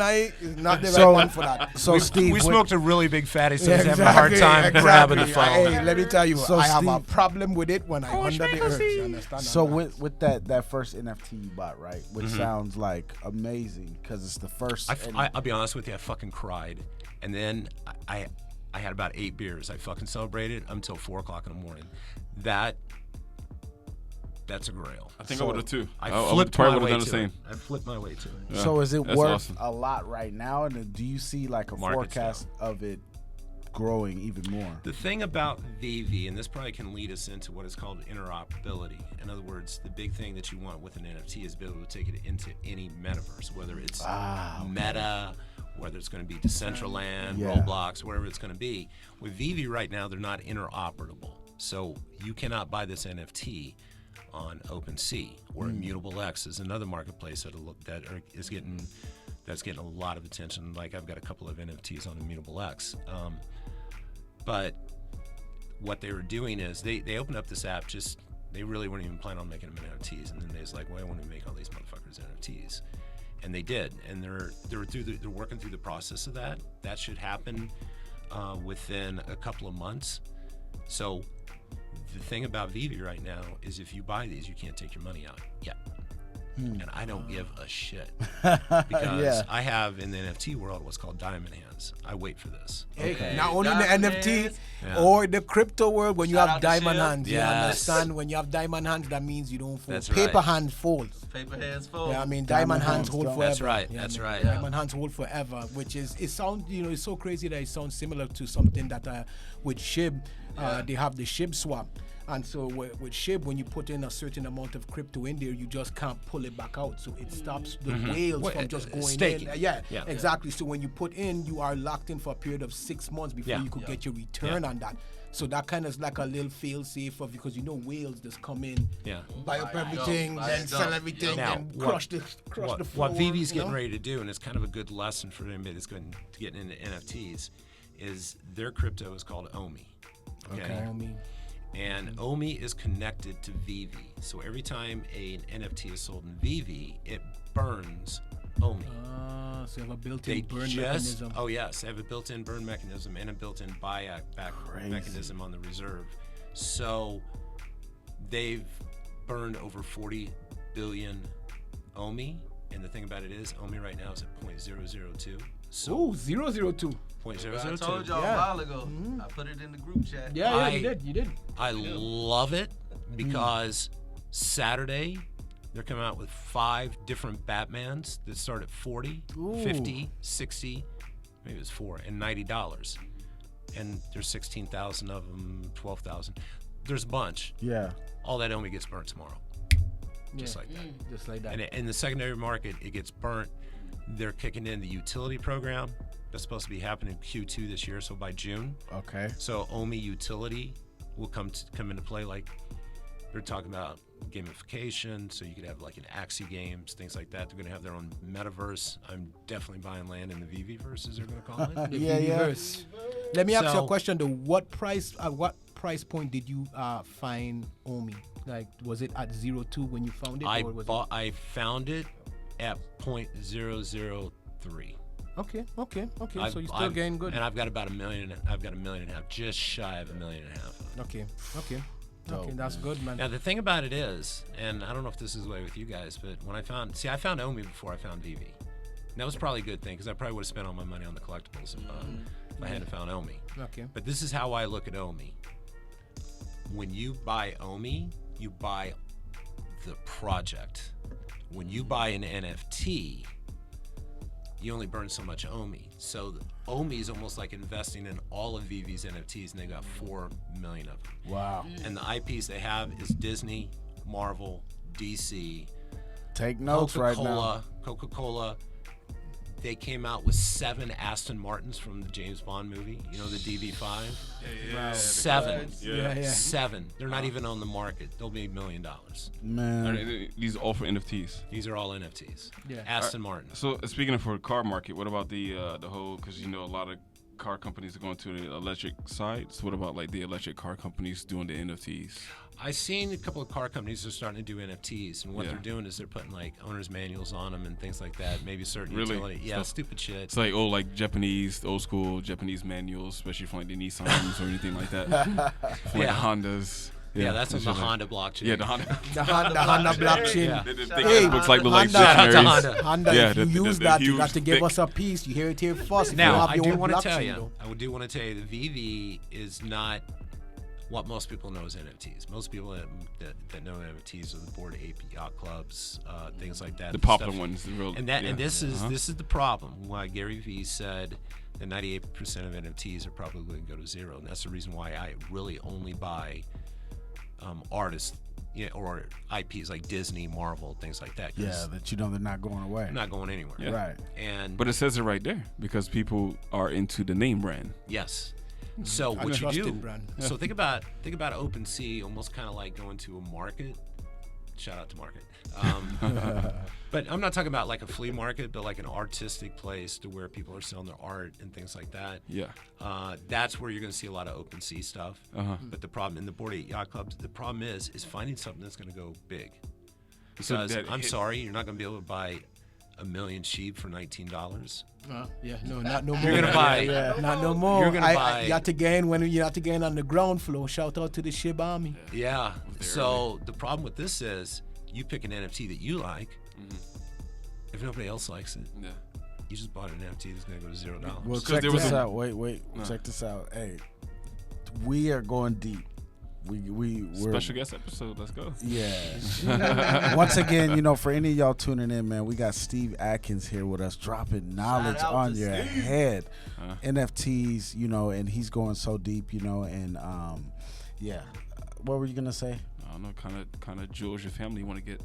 is not the right So, one for that. so Steve, We with- smoked a really big fatty, so Yeah, he's having a hard time exactly. grabbing the phone. Hey, let me tell you, So I have a Steve- problem with it when I'm under the earth. You understand? So that? with that first NFT you bought, right, which sounds like amazing because it's the first. I'll be honest with you, I fucking cried, and then I had about 8 beers. I fucking celebrated until 4 o'clock in the morning. That's a grail. I think So, I would have too. I would flipped probably my would way have done to the it. same. I flipped my way to it. Yeah. So is it That's worth awesome. a lot right now, and do you see like a Market's forecast of it growing even more? The thing about VV, and this probably can lead us into what is called interoperability. In other words, the big thing that you want with an NFT is be able to take it into any metaverse, whether it's Meta, whether it's going to be Decentraland, Yeah. Roblox, wherever it's going to be. With VV right now, they're not interoperable. So you cannot buy this NFT on OpenSea, or Immutable X is another marketplace that's getting a lot of attention. Like I've got a couple of NFTs on Immutable X. But what they were doing is they opened up this app, they really weren't even planning on making them NFTs, and then they was like, well, I want to make all these motherfuckers NFTs, and they did, and they're working through the process of that. That should happen within a couple of months. So the thing about Vivi right now is if you buy these, you can't take your money out yet. and I don't give a shit because I have in the NFT world what's called diamond hands. I wait for this. Hey, not only in the NFT Yeah. or the crypto world, when you Shout have out to diamond Shib. hands, you Yes. understand? When you have diamond hands, that means you don't fold. That's Paper right. hands fold. Paper hands full. Yeah, I mean diamond hands hold don't. forever. That's right. Yeah, That's I mean, right. Diamond hands hold forever, which is it sounds it's so crazy that it sounds similar to something that with SHIB, they have the SHIB swap. And so with SHIB, when you put in a certain amount of crypto in there, you just can't pull it back out. So it stops the whales Well, from just going staking. in. Yeah, Yeah. exactly. So when you put in, you are locked in for a period of 6 months before Yeah. you could get your return on that. So that kind of is like a little fail safe of because whales just come in, Yeah. buy up everything, then sell everything, Now, and what- crush the floor. What VV's you getting know? ready to do, and it's kind of a good lesson for anybody that's going to get into NFTs, is their crypto is called OMI. Okay. And OMI is connected to VV. So every time an NFT is sold in VV, it burns OMI. So you have a built-in They burn just, mechanism. oh yes, they have a built-in burn mechanism and a built-in buyback mechanism on the reserve. So they've burned over 40 billion OMI, and the thing about it is, OMI right now is at 0.002. So Ooh, 002. 0.002. I told y'all Yeah. a while ago. I put it in the group chat. Yeah, you did. I love it because Saturday they're coming out with 5 different Batmans that start at 40, 50, 60, maybe it was $4 and $90. And there's 16,000 of them, 12,000. There's a bunch. Yeah. All that only gets burnt tomorrow. Just like that. Just like that. And in the secondary market, it gets burnt. They're kicking in the utility program. That's supposed to be happening in Q2 this year, so by June. Okay. So OMI utility will come into play. Like they're talking about gamification, so you could have like an Axie games, things like that. They're going to have their own metaverse. I'm definitely buying land in the VV-verse, as they're going to call it. Yeah, yeah. Universe. Let me ask you So- a question though. What price point did you find OMI? Like, was it at 02 when you found it? or was I found it at 0.003. Okay. So you're still I've- getting good. And I've got about $1 million. I've got $1.5 million, just shy of $1.5 million. Okay, Dope, that's good, man. Now the thing about it is, and I don't know if this is the way with you guys, but when I found OMI before I found VV. And that was probably a good thing because I probably would have spent all my money on the collectibles if I hadn't found OMI. Okay. But this is how I look at OMI. When you buy OMI, you buy the project. When you buy an NFT, you only burn so much OMI. So OMI is almost like investing in all of VV's NFTs, and they got 4 million of them. Wow. And the IPs they have is Disney, Marvel, DC, Take notes right now. Coca-Cola. They came out with 7 Aston Martins from the James Bond movie. You know, the DB5? Yeah. 7. Yeah. 7. They're not even on the market. They'll be $1 million. Man. These are all for NFTs. These are all NFTs. Yeah. Aston Martin. So speaking of for the car market, what about the whole? Because a lot of car companies are going to the electric side. So what about like the electric car companies doing the NFTs? I've seen a couple of car companies are starting to do NFTs, and what they're doing is they're putting like owner's manuals on them and things like that. Maybe certain Really? utility. Yeah, Stuff. stupid shit. It's like like Japanese, old school Japanese manuals, especially for like the Nissans or anything like that. For like the Hondas. Yeah, that's on the shit like- Honda blockchain. Yeah, the Honda. The Honda blockchain. Yeah. The Hey, thick books like the like Honda. dictionaries. Honda, Yeah, if you the use that, you huge, got to give thick- us a piece. You hear it here first. If you Now, have I your do own want to tell blockchain, you, though. the VV is not what most people know as NFTs. Most people that know NFTs are the board ape yacht clubs, things like that. The popular stuff. ones, the real. And that and this is Uh-huh. this is the problem. Why Gary Vee said that 98% of NFTs are probably going to go to zero, and that's the reason why I really only buy artists, or IPs like Disney, Marvel, things like that. 'cause Yeah, that they're not going away. they're not going anywhere. Yeah. Right. And But it says it right there because people are into the name brand. yes. So A what you trusted do? brand. So think about OpenSea, almost kind of like going to a market. Shout out to market. But I'm not talking about like a flea market, but like an artistic place to where people are selling their art and things like that. Yeah. That's where you're going to see a lot of OpenSea stuff. Uh-huh. But the problem in the Board 8 Yacht Clubs, the problem is finding something that's going to go big. Because that I'm hit- sorry, you're not going to be able to buy a million sheep for $19. Yeah, no, not no more. You're gonna buy- Yeah, not no more. You're gonna buy- You have to gain when you have to gain on the ground floor. Shout out to the SHIB Army. Yeah. So the problem with this is you pick an NFT that you like, If nobody else likes it, Yeah. you just bought an NFT that's gonna go to $0. Well, 'Cause check there was this a- out. Wait. Check this out. Hey, we are going deep. We're Special guest episode. Let's go. Yeah. Once again, you know, for any of y'all tuning in, man, we got Steve Atkins here with us, dropping knowledge out on to your Steve. head. NFTs, you know, and he's going so deep, you know, and yeah. What were you gonna say? I don't know. Kind of jewels your family want to get.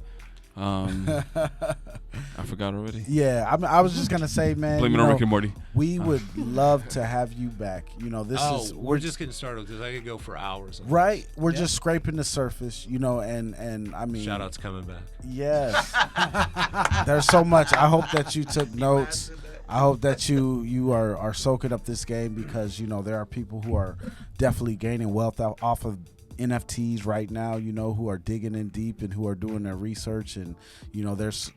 I forgot already. Yeah, I was just gonna say, man. Blame it you on know, Rick and Morty. We would love to have you back. You know, this is we're just getting started because I could go for hours. on right. We're just scraping the surface, you know, and I mean, this. Shout out's coming back. yes. There's so much. I hope that you took notes. I hope that you are soaking up this game because, you know, there are people who are definitely gaining wealth off of NFTs right now, you know, who are digging in deep and who are doing their research. And, you know, there's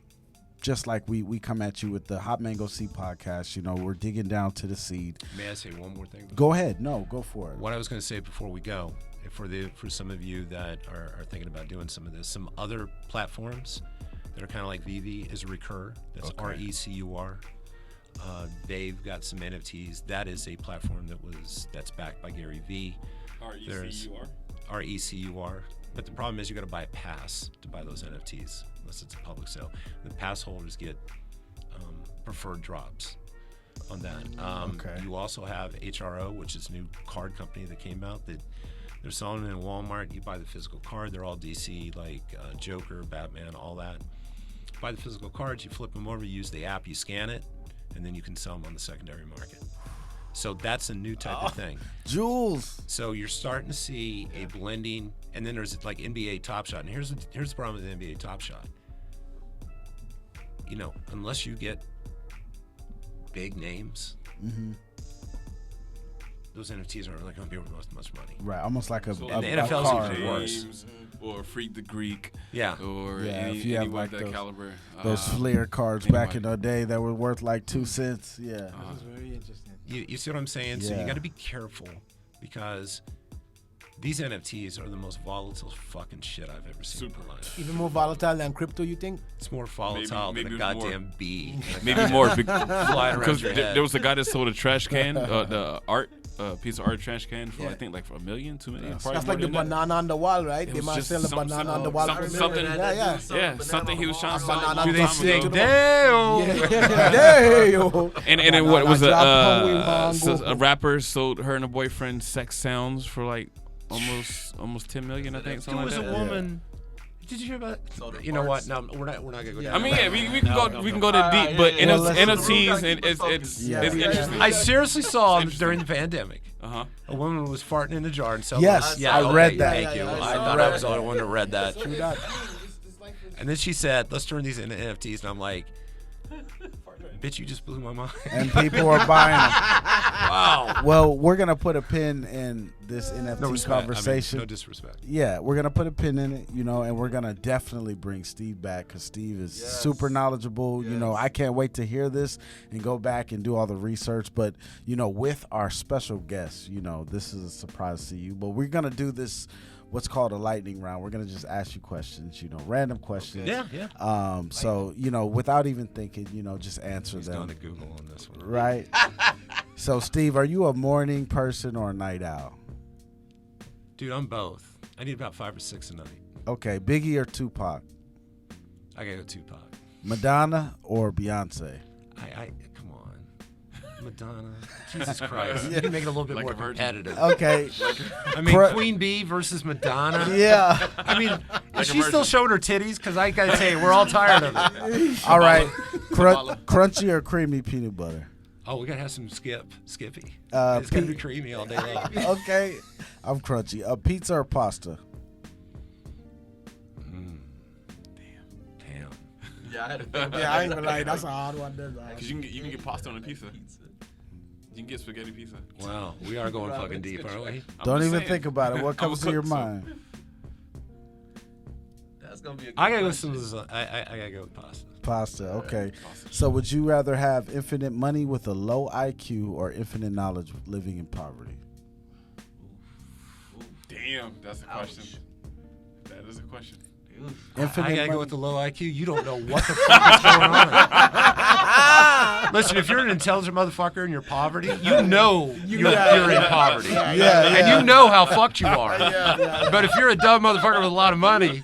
just like we come at you with the Hot Mango Seed podcast, you know, we're digging down to the seed. May I say one more thing? Go ahead. No, go for it. What I was going to say before we go, for some of you that are thinking about doing some of this, some other platforms that are kind of like Vivi is Recur. That's RECUR. They've got some NFTs. That is a platform that's backed by Gary V. RECUR. RECUR. But the problem is you got to buy a pass to buy those NFTs unless it's a public sale. The pass holders get preferred drops on that. Okay. You also have HRO, which is a new card company that came out that they're selling them in Walmart. You buy the physical card. They're all DC, like Joker, Batman, all that. Buy the physical cards. You flip them over. You use the app. You scan it, and then you can sell them on the secondary market. So that's a new type of thing. Jules. So you're starting to see a blending, and then there's like NBA Top Shot. And here's the problem with NBA Top Shot. You know, unless you get big names, those NFTs aren't really going to be worth much money. Right, almost like a So And the a NFL's card. even worse. James or Freak the Greek. Yeah. Or Yeah, any, if you have anyone like of that those- caliber. Those Fleer cards back in the day that were worth like 2 cents. Yeah. This is very interesting. You see what I'm saying? So Yeah. you got to be careful because these NFTs are the most volatile fucking shit I've ever seen in my life. Even more volatile than crypto, you think? It's more volatile maybe than a more. goddamn bee. Maybe more Flying around because your head. there was a guy that sold a trash can, the art piece of art trash can for I think like for $1 million, $2 million. probably That's more like the than that. banana on the wall, right? It They was might just sell the some- banana on the wall. something- for a something- million. Yeah. something he was trying to sell. banana a on long the time stick. ago. Damn. And then what was Banana drop, so hungry a rapper sold her and her boyfriend sex sounds for like almost 10 million, I think, There something was like a that. woman. Did you hear about? You know what? No, we're not gonna go down. I mean, yeah, we can No, go we can go that deep, but yeah. Well, NFTs and it's Yeah. interesting. I seriously saw during the pandemic. Uh-huh. A woman was farting in a jar and selling. Yes, yeah, I okay, read that. Thank you. Yeah, I thought I was the only one that read that. And then she said, "Let's turn these into NFTs." And I'm like, "Bitch, you just blew my mind." And people are buying them. Wow. Well, we're going to put a pin in this NFT No respect. conversation. I mean, no disrespect. Yeah, we're gonna put a pin in it, you know, and we're gonna definitely bring Steve back because Steve is super knowledgeable. You know, I can't wait to hear this and go back and do all the research. But you know, with our special guest, you know, this is a surprise to you. But we're gonna do this, what's called a lightning round. We're gonna just ask you questions, you know, random questions. Yeah. So you know, without even thinking, you know, just answer He's them. going to Google on this one. Right. So Steve, are you a morning person or a night owl? Dude, I'm both. I need about 5 or 6 a night. Okay, Biggie or Tupac? I gotta go Tupac. Madonna or Beyonce? I come on. Madonna. Jesus Christ. You can make it a little bit Like more a virgin. competitive. Okay. I mean, Cra- Queen Bee versus Madonna. Yeah. I mean, a is she still virgin. showing her titties? Because I gotta tell you, we're all tired of it. All right. Crunchy or creamy peanut butter? Oh, we gotta have some Skippy. Uh, It's gonna be Pete- creamy all day long. Okay. I'm crunchy. Pizza or pasta? Damn. Yeah, I had Yeah, I ain't gonna lie. That's a hard one. Because you can get pasta on a pizza. You can get spaghetti pizza. Wow, we are going fucking deep, aren't we? I'm Don't just even saying. think about it. What I'm comes a to your cook, so- mind? That's gonna be a good I gotta go question. some. I gotta go with pasta. Pasta. Okay. So would you rather have infinite money with a low IQ or infinite knowledge living in poverty? Damn, that's a question. That is a question. Infinite I gotta money. go with the low IQ. You don't know what the fuck is going on. Listen, if you're an intelligent motherfucker and you're poverty, you know you're in poverty. And you know how fucked you are. But if you're a dumb motherfucker with a lot of money,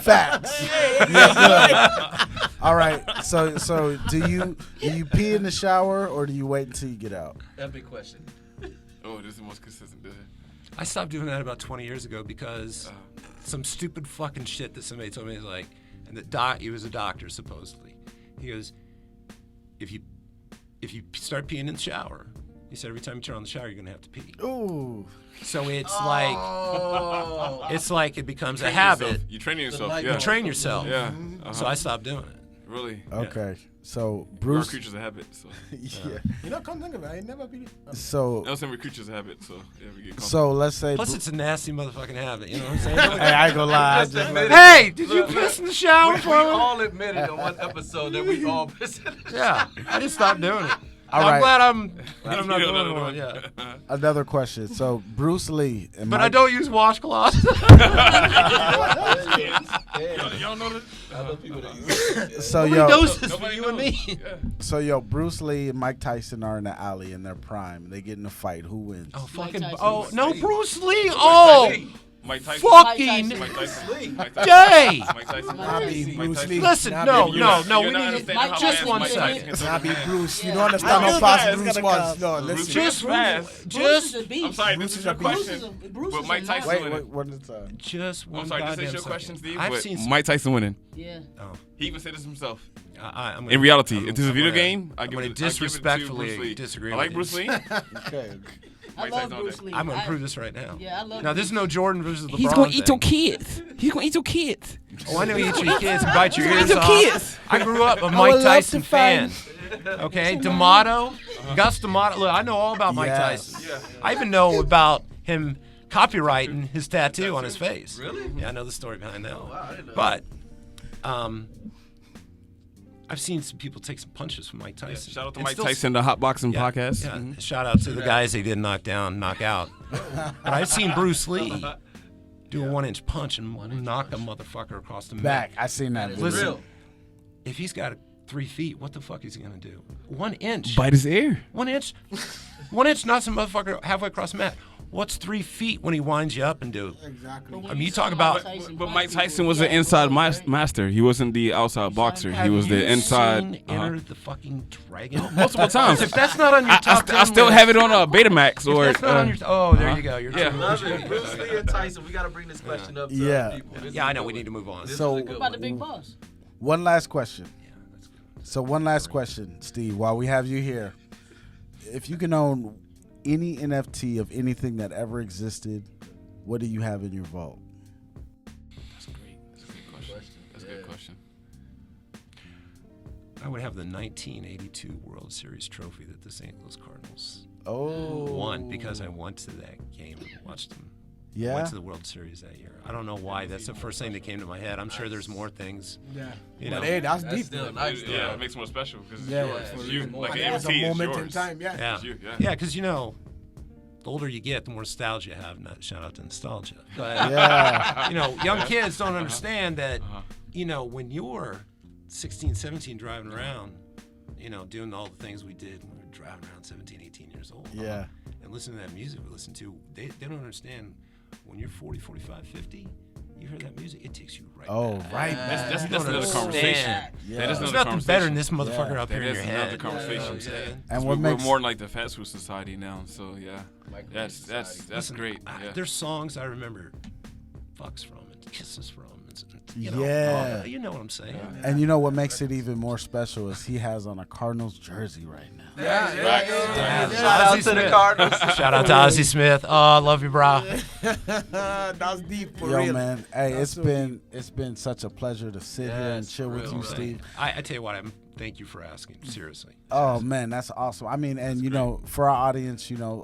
Facts. Yeah. All right. So do you pee in the shower or do you wait until you get out? Epic question. Oh, this is the most consistent. I stopped doing that about 20 years ago because some stupid fucking shit that somebody told me, like, and he was a doctor supposedly. He goes, if you start peeing in the shower, he said every time you turn on the shower, you're gonna have to pee. Ooh. So it's like it becomes a habit. You training yourself. You train yourself. Yeah. So I stopped doing it. Really? Okay. So We're Bruce. creatures of habit. So. Yeah. You know, come think of it, I ain't never been. So. I was saying we're creatures of habit. So yeah, we get So let's say. Plus, it's a nasty motherfucking habit. You know what I'm saying? Hey, I ain't gonna lie. Hey, did you piss in the shower? We all admitted on one episode that we all pissed in the shower. Yeah, I just stopped doing it. All I'm right. glad I'm not the only one. Yeah. Another question. So Bruce Lee. And But Mike, I don't use washcloths. Y'all know this? So Doses for you and me. So Bruce Lee and Mike Tyson are in the alley in their prime. They get in a fight. Who wins? Oh fucking! Tyson. Oh no, Bruce Lee! Oh, Mike Tyson. fucking Mike Tyson. Mike Tyson. day! Mike Tyson. I mean, Bruce Lee. Listen, Nah, no, baby, no, You're no. not We need understanding Mike how just fast one Mike second. Tyson can Nah, throw be hands. Bruce. You Yeah. don't understand I how knew fast that. Bruce It's was. No, Bruce listen. Just fast. Bruce is a beast. I'm sorry, this is your Bruce is question. a- Bruce But is Mike a Tyson monster. winning. What is that? Just one I'm sorry, this goddamn is your second. question, Steve. I've but seen some. Mike Tyson winning. Yeah. Oh, He even said this himself. I'm In reality, if this is a I'm video gonna- game, I I'm give gonna it to Bruce disrespectfully Lee. disagree I like with Bruce you. Lee. Okay. I Mike love Tyson all Bruce day. Lee. I'm gonna prove this right now. Yeah, I love Now this is no Jordan versus LeBron. He's gonna eat your thing. kids. He's gonna eat your kids. Oh, I know you eat your kids and bite your He's ears gonna eat your off. kids. I grew up a would Mike love Tyson to fan. find- Okay, D'Amato, Gus D'Amato. Look, I know all about Mike Yes. Tyson. I even know about him copyrighting his tattoo on his face. Really? Yeah, I know the story behind that. wow, I didn't know But, I've seen some people take some punches from Mike Tyson. Shout out to And Mike still- Tyson, the Hot Boxing Yeah, podcast. yeah. Shout out to the guys they didn't knock out. But I've seen Bruce Lee do a 1-inch punch and knock a motherfucker across the Back. neck. I seen that. video. Listen, Real. if he's got 3 feet, what the fuck is he gonna do? 1 inch. Bite his ear. 1 inch. 1 inch knocks a motherfucker halfway across the mat. What's 3 feet when he winds you up and do? Exactly. I mean, you talk about. But Mike Tyson was the inside master. He wasn't the outside boxer. He was the Have you inside. seen Enter the fucking Dragon. Multiple times. If that's not on your top 10 I still list, have it on Betamax or. That's not on your. Oh, there you go. You're yeah. true. Love it. Bruce Lee and Tyson. We gotta bring this question up to Yeah. other people. This is Yeah, I a know. good We one. need to move on. This So- is a good What about the one. big boss? One last question. So one last question, Steve. While we have you here, if you can own any NFT of anything that ever existed, what do you have in your vault? That's great. That's a good question. That's a good question. I would have the 1982 World Series trophy that the St. Louis Cardinals Oh, won because I went to that game and watched them. Yeah. Went to the World Series that year. I don't know why. That's the first thing that came to my head. I'm sure there's more things. Yeah. You But know. hey, that's That's deep. still man. nice. Yeah, it makes it more special because it's Yeah. yours. It's you. Like And an it's NFT a is moment in yours. time. Yeah. Yeah. It's you, yeah. Yeah, because you know, the older you get, the more nostalgia you have. Not shout out to nostalgia. But Yeah. you know, young kids don't understand that. Uh-huh. You know, when you're 16, 17, driving around, you know, doing all the things we did when we were driving around 17, 18 years old. Yeah. And listening to that music we listen to, they don't understand when you're 40, 45, 50, you hear that music, it takes you right Oh, back. right. That's don't another understand. conversation. Yeah. That is There's another nothing conversation. better than this motherfucker Yeah. up here That in is your another head. conversation. And So what we're makes more like the fast food society now. So yeah, Microwave that's society. Listen, great. Yeah. There's songs I remember fucks from and kisses from. And, you know, Yeah. you know what I'm saying. And you know what makes it even more special is he has on a Cardinals jersey right now. Shout out to the Cardinals. Shout out to Ozzie Smith. Oh, I love you, bro. That's deep for Yo, real. man. Hey, That's it's been such a pleasure to sit here and chill with you, Steve. I tell you what, thank you for asking. Seriously. Oh man, that's awesome. I mean, and you know, for our audience, you know,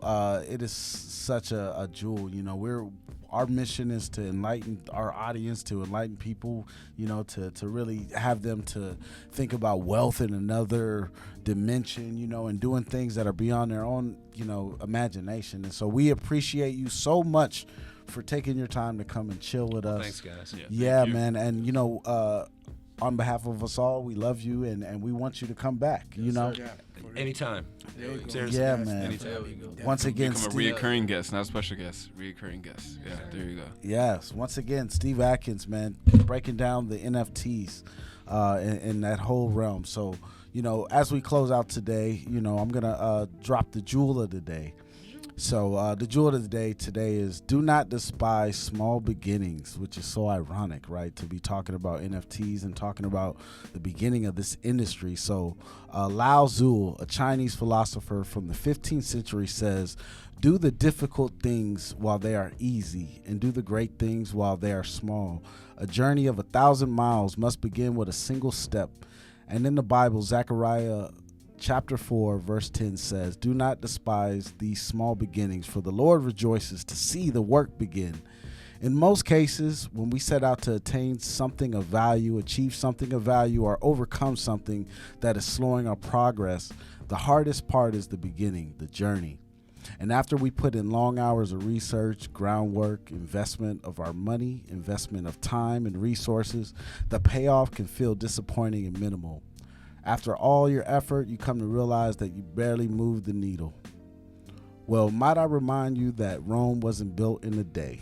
it is such a jewel. You know, our mission is to enlighten our audience, to enlighten people, you know, to really have them to think about wealth in another dimension, you know, and doing things that are beyond their own, you know, imagination. And so we appreciate you so much for taking your time to come and chill with us. Thanks, guys. Yeah, thank you. man. And, you know, on behalf of us all, we love you and we want you to come back, you know? Anytime. There you go. Seriously. Yeah, man. Anytime. Once again, Become a Steve, reoccurring guest, not a special guest. Reoccurring guest. Yeah, there you go. yes, once again, Steve Atkins, man, breaking down the NFTs in that whole realm. So, you know, as we close out today, you know, I'm going to drop the jewel of the day. So the jewel of the day today is do not despise small beginnings, which is so ironic, right? To be talking about NFTs and talking about the beginning of this industry. So Lao Tzu, a Chinese philosopher from the 15th century, says, do the difficult things while they are easy and do the great things while they are small. A journey of 1,000 miles must begin with a single step. And in the Bible, Zechariah Chapter 4, verse 10 says, do not despise these small beginnings, for the Lord rejoices to see the work begin. In most cases, when we set out to attain something of value, achieve something of value, or overcome something that is slowing our progress, the hardest part is the beginning, the journey. And after we put in long hours of research, groundwork, investment of our money, investment of time and resources, the payoff can feel disappointing and minimal. After all your effort, you come to realize that you barely moved the needle. Well, might I remind you that Rome wasn't built in a day.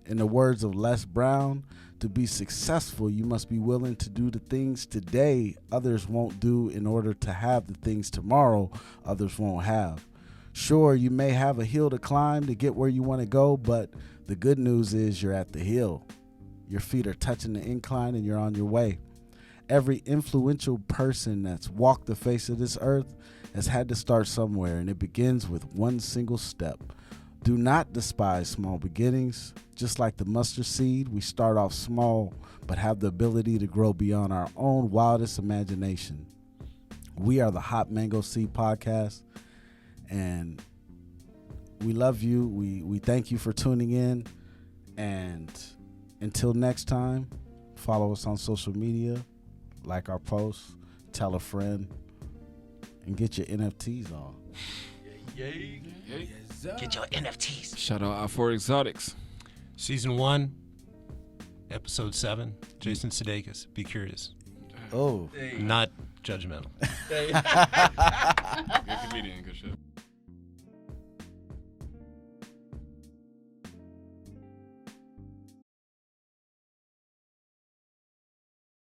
In the words of Les Brown, to be successful, you must be willing to do the things today others won't do in order to have the things tomorrow others won't have. Sure, you may have a hill to climb to get where you want to go, but the good news is you're at the hill. Your feet are touching the incline and you're on your way. Every influential person that's walked the face of this earth has had to start somewhere, and it begins with one single step. Do not despise small beginnings. Just like the mustard seed, we start off small, but have the ability to grow beyond our own wildest imagination. We are the Hot Mango Seed Podcast, and we love you. We thank you for tuning in, and until next time, follow us on social media. Like our posts, tell a friend, and get your NFTs on. Yay. Get your NFTs. Shout out for Exotics. Season 1, Episode 7, Jason Sudeikis. Be curious. Oh. Not judgmental. Good comedian, good shit.